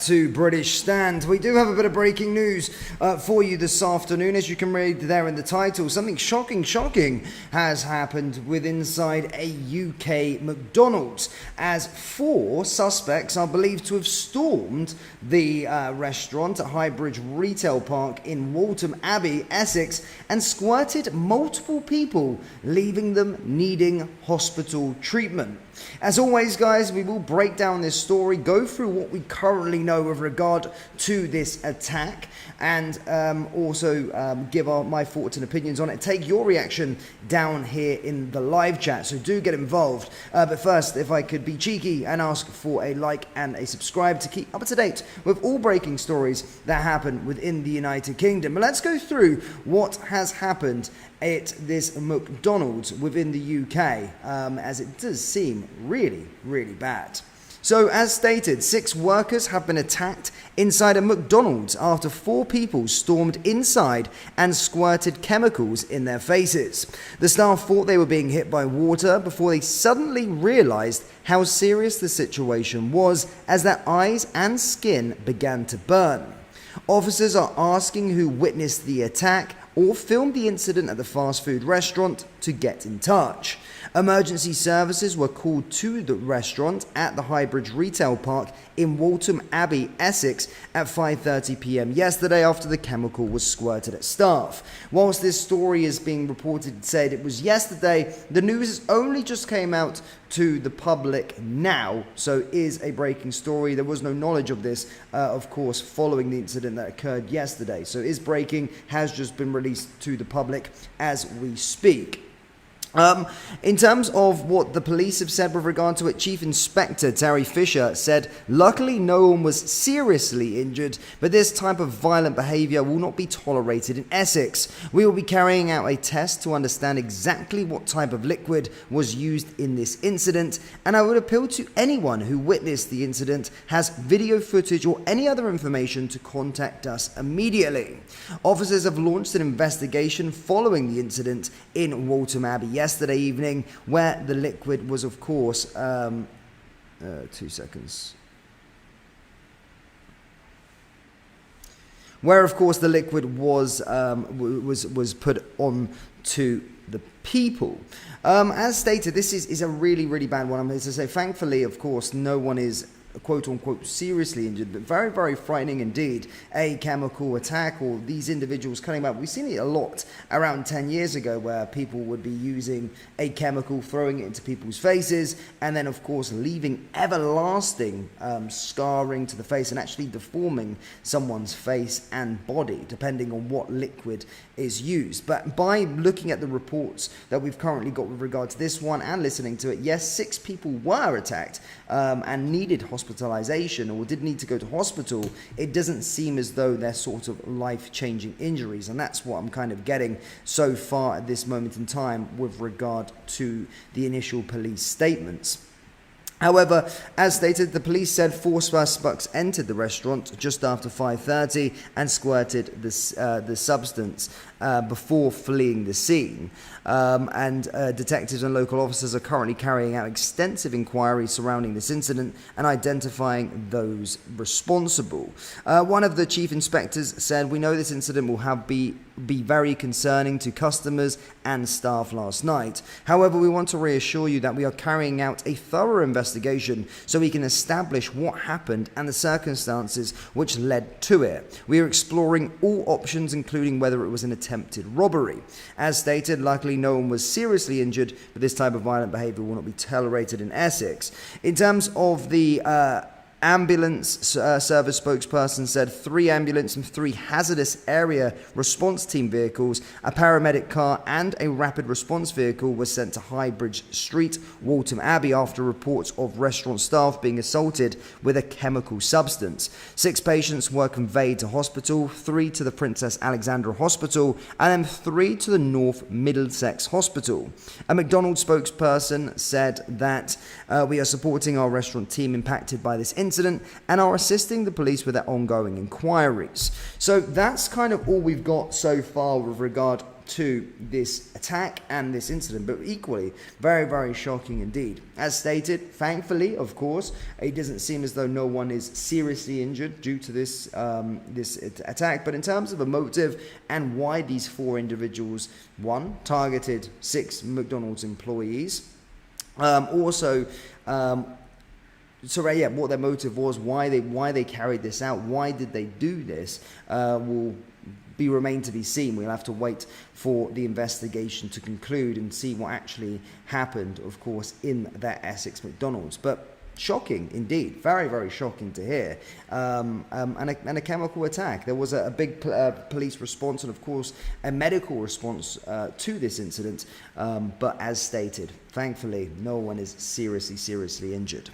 To British Stand. We do have a bit of breaking news for you this afternoon. As you can read there in the title, something shocking has happened inside a UK McDonald's, as 4 suspects are believed to have stormed the restaurant at Highbridge Retail Park in Waltham Abbey, Essex, and squirted multiple people, leaving them needing hospital treatment. As always, guys, we will break down this story, go through what we currently know with regard to this attack, and also give my thoughts and opinions on it. Take your reaction down here in the live chat, so do get involved. But first, if I could be cheeky and ask for a like and a subscribe to keep up to date with all breaking stories that happen within the United Kingdom. But let's go through what has happened at this McDonald's within the UK, as it does seem really bad. So, as stated, 6 workers have been attacked inside a McDonald's after 4 people stormed inside and squirted chemicals in their faces. The staff thought they were being hit by water before they suddenly realised how serious the situation was, as their eyes and skin began to burn. Officers are asking who witnessed the attack or filmed the incident at the fast food restaurant to get in touch. Emergency services were called to the restaurant at the Highbridge Retail Park in Waltham Abbey, Essex at 5:30 p.m. yesterday after the chemical was squirted at staff. Whilst this story is being reported said it was yesterday, the news has only just came out to the public now, so is a breaking story. There was no knowledge of this, of course, following the incident that occurred yesterday. So is breaking, has just been released to the public as we speak. In terms of what the police have said with regard to it, Chief Inspector Terry Fisher said, luckily no one was seriously injured, but this type of violent behaviour will not be tolerated in Essex. We will be carrying out a test to understand exactly what type of liquid was used in this incident, and I would appeal to anyone who witnessed the incident, has video footage or any other information to contact us immediately. Officers have launched an investigation following the incident in Waltham Abbey yesterday evening, where the liquid was, of course, 2 seconds. Where, of course, the liquid was put on to the people. As stated, this is a really bad one. I'm here to say, thankfully, of course, no one is quote-unquote seriously injured, but very frightening indeed. A chemical attack, or these individuals coming back. We've seen it a lot around 10 years ago, where people would be using a chemical, throwing it into people's faces, and then of course leaving everlasting scarring to the face, and actually deforming someone's face and body depending on what liquid is used. But by looking at the reports that we've currently got with regard to this one and listening to it, yes, 6 people were attacked and needed hospitalisation, or did need to go to hospital. It doesn't seem as though they're sort of life-changing injuries, and that's what I'm kind of getting so far at this moment in time with regard to the initial police statements. However, as stated, the police said 4 suspects entered the restaurant just after 5:30 and squirted the substance before fleeing the scene. Detectives and local officers are currently carrying out extensive inquiries surrounding this incident and identifying those responsible. One of the chief inspectors said, "We know this incident will be very concerning to customers and staff last night. However, we want to reassure you that we are carrying out a thorough investigation so we can establish what happened and the circumstances which led to it. We are exploring all options, including whether it was an attempted robbery." As stated, luckily no one was seriously injured, but this type of violent behaviour will not be tolerated in Essex. In terms of the ambulance service spokesperson said 3 ambulance and 3 hazardous area response team vehicles, a paramedic car and a rapid response vehicle were sent to Highbridge Street, Waltham Abbey, after reports of restaurant staff being assaulted with a chemical substance. 6 patients were conveyed to hospital, 3 to the Princess Alexandra Hospital and then 3 to the North Middlesex Hospital. A McDonald's spokesperson said that we are supporting our restaurant team impacted by this incident incident and are assisting the police with their ongoing inquiries. So that's kind of all we've got so far with regard to this attack and this incident, but equally very, very shocking indeed. As stated, thankfully, of course, it doesn't seem as though no one is seriously injured due to this attack. But in terms of a motive and why these four individuals, one, targeted 6 McDonald's employees, what their motive was, why they carried this out, why did they do this, will remain to be seen. We'll have to wait for the investigation to conclude and see what actually happened, of course, in that Essex McDonald's. But shocking indeed, very, very shocking to hear, and a chemical attack. There was a big police response and, of course, a medical response to this incident, but as stated, thankfully, no one is seriously injured.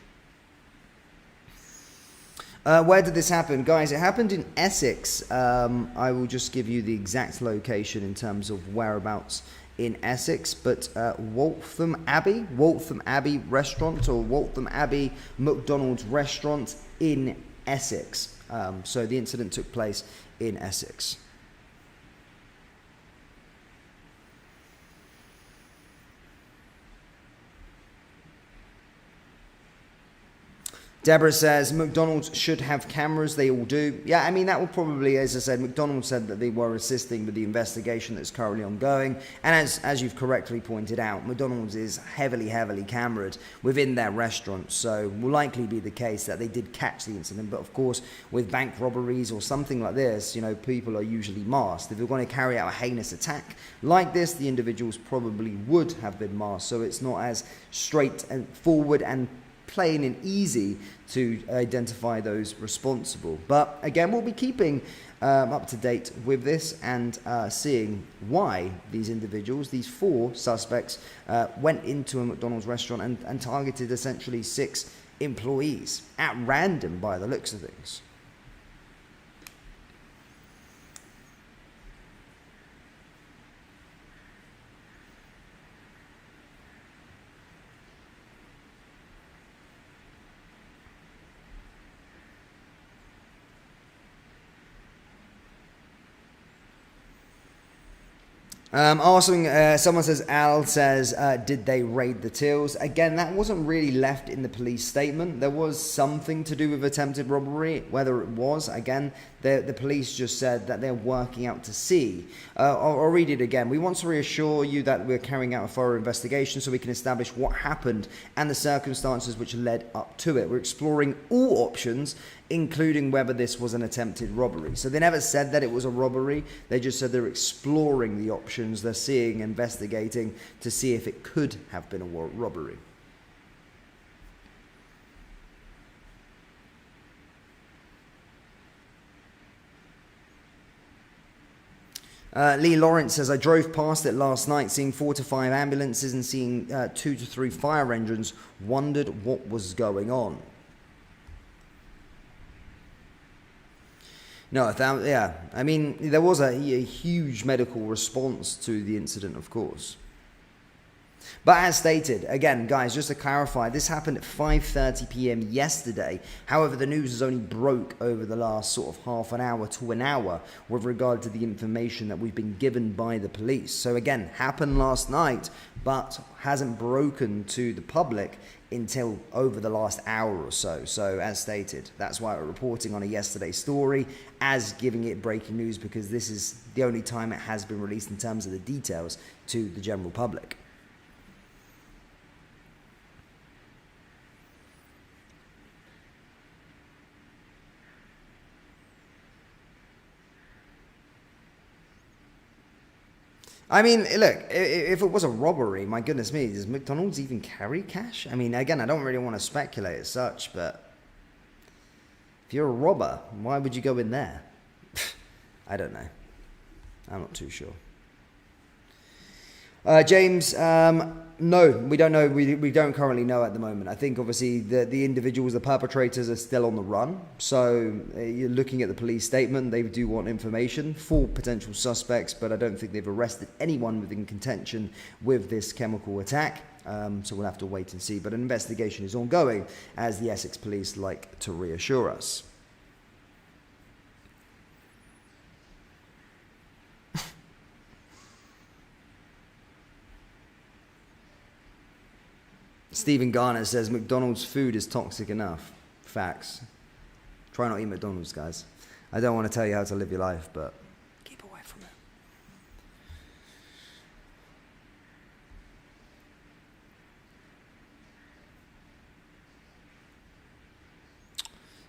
Where did this happen? Guys, it happened in Essex. I will just give you the exact location in terms of whereabouts in Essex, but Waltham Abbey restaurant, or Waltham Abbey McDonald's restaurant in Essex. So the incident took place in Essex. Deborah says, McDonald's should have cameras. They all do. Yeah, I mean, that will probably, as I said, McDonald's said that they were assisting with the investigation that's currently ongoing. And as you've correctly pointed out, McDonald's is heavily cameraed within their restaurant. So will likely be the case that they did catch the incident. But of course, with bank robberies or something like this, you know, people are usually masked. If you're going to carry out a heinous attack like this, the individuals probably would have been masked. So it's not as straight and forward and plain and easy to identify those responsible. But again, we'll be keeping up to date with this and seeing why these individuals, these 4 suspects, went into a McDonald's restaurant and targeted essentially 6 employees at random by the looks of things. Someone says, Al says, did they raid the tills? Again, that wasn't really left in the police statement. There was something to do with attempted robbery. Whether it was, again, the police just said that they're working out to see. I'll read it again. We want to reassure you that we're carrying out a thorough investigation so we can establish what happened and the circumstances which led up to it. We're exploring all options, including whether this was an attempted robbery. So they never said that it was a robbery. They just said they're exploring the options. They're seeing, investigating to see if it could have been a robbery. Lee Lawrence says, I drove past it last night, seeing 4 to 5 ambulances and seeing 2 to 3 fire engines. Wondered what was going on. No, I mean, there was a huge medical response to the incident, of course. But as stated, again, guys, just to clarify, this happened at 5:30 p.m. yesterday. However, the news has only broke over the last sort of half an hour to an hour with regard to the information that we've been given by the police. So again, happened last night, but hasn't broken to the public until over the last hour or so. So as stated, that's why we're reporting on a yesterday story as giving it breaking news, because this is the only time it has been released in terms of the details to the general public. I mean, look, if it was a robbery, my goodness me, does McDonald's even carry cash? I mean, again, I don't really want to speculate as such, but if you're a robber, why would you go in there? I don't know. I'm not too sure. James, no, we don't know. We don't currently know at the moment. I think obviously the individuals, the perpetrators, are still on the run. So you're looking at the police statement. They do want information for potential suspects, but I don't think they've arrested anyone within contention with this chemical attack. So we'll have to wait and see. But an investigation is ongoing, as the Essex police like to reassure us. Stephen Garner says McDonald's food is toxic enough. Facts. Try not to eat McDonald's, guys. I don't want to tell you how to live your life, but keep away from it.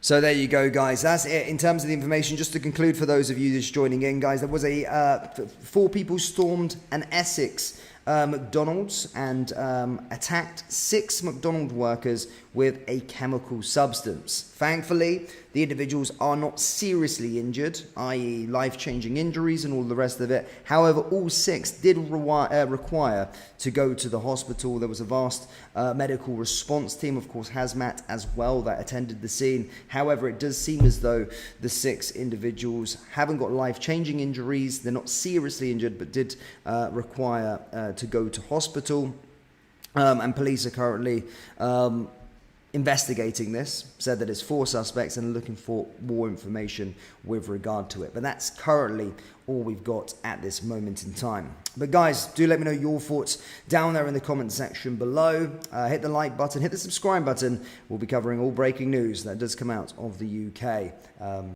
So there you go, guys. That's it in terms of the information. Just to conclude, for those of you just joining in, guys, there was 4 people stormed an Essex McDonald's and attacked 6 McDonald workers with a chemical substance. Thankfully, the individuals are not seriously injured, i.e. life-changing injuries and all the rest of it. However, all 6 did require to go to the hospital. There was a vast medical response team, of course, hazmat as well, that attended the scene. However, it does seem as though the 6 individuals haven't got life-changing injuries. They're not seriously injured, but did require to go to hospital. And police are currently investigating this, said that it's 4 suspects and looking for more information with regard to it. But that's currently all we've got at this moment in time. But guys, do let me know your thoughts down there in the comment section below. Hit the like button, hit the subscribe button. We'll be covering all breaking news that does come out of the UK.